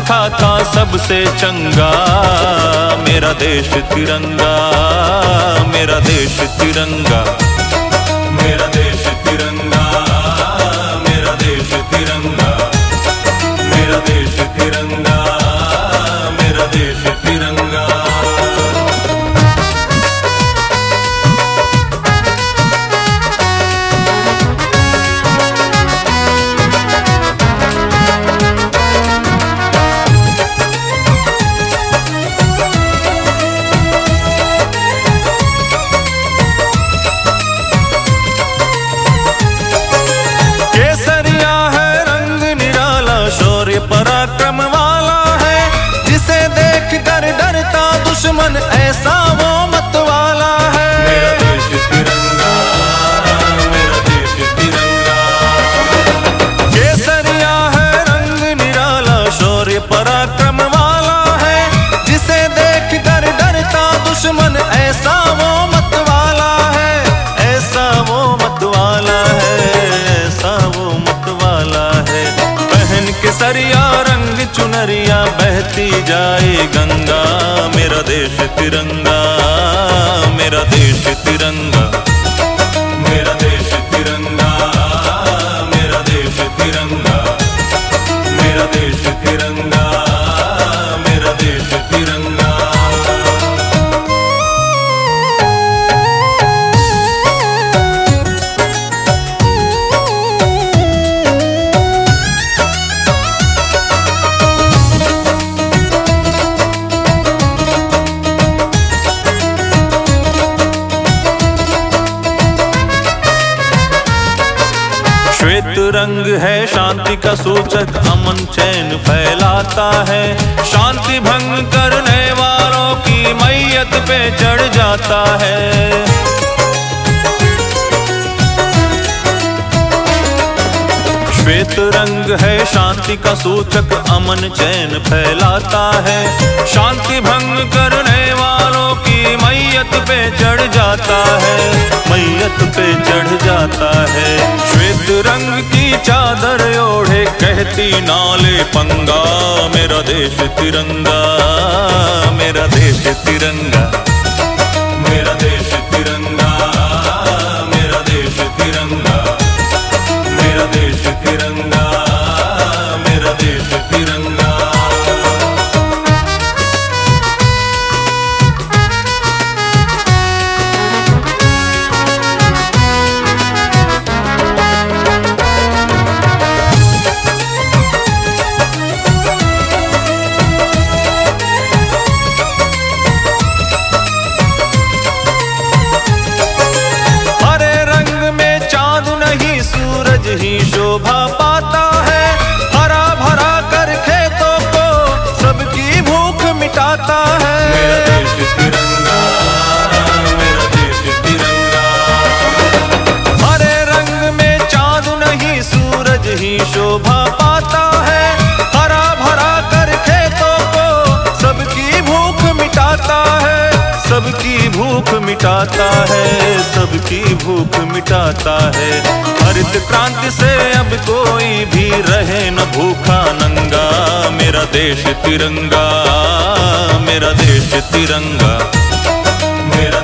रखा था सबसे चंगा। मेरा देश तिरंगा, मेरा देश तिरंगा, मेरा देश तिरंगा, मेरा देश तिरंगा, मेरा देश तिरंगा, मेरा देश तिरंगा। पराक्रम वाला है, जिसे देख कर डरता दुश्मन ऐसा वो मत वाला है। मेरा देश तिरंगा, मेरा देश तिरंगा। केसरिया है रंग निराला, शौर्य पराक्रम वाला है, जिसे देख कर डरता दुश्मन ऐसा वो मत वाला है, ऐसा वो मत वाला है, ऐसा वो मत वाला है। पहन के सरिया रंग चुनरिया बहती जाए गंगा। मेरा देश तिरंगा, मेरा देश तिरंगा, मेरा देश तिरंगा, मेरा देश तिरंगा, मेरा देश तिरंगा, मेरा देश तिरंगा। श्वेत रंग है शांति का सूचक, अमन चैन फैलाता है। शांति भंग करने वालों की मैयत पे चढ़ जाता है। श्वेत रंग है शांति का सूचक, अमन चैन फैलाता है। शांति भंग करने वालों की मैयत पे चढ़ जाता है, मैयत पे चढ़ जाता है। श्वेत रंग की चादर ओढ़े कहती नाले पंगा। मेरा देश तिरंगा, मेरा देश तिरंगा, मेरा देश तिरंगा, मेरा देश तिरंगा, मेरा देश तिरंगा, मेरा देश तिरंगा। ही शोभा पाता है, हरा भरा कर खेतों को सबकी भूख मिटाता है। मेरा देश तिरंगा, मेरा देश तिरंगा। हरे रंग में चांद नहीं सूरज ही शोभा पाता है, हरा भरा कर खेतों को सबकी भूख मिटाता है, सबकी भूख मिटाता है, सबकी भूख मिटाता है। हरित क्रांति से अब कोई भी रहे न भूखा नंगा। मेरा देश तिरंगा, मेरा देश तिरंगा, मेरा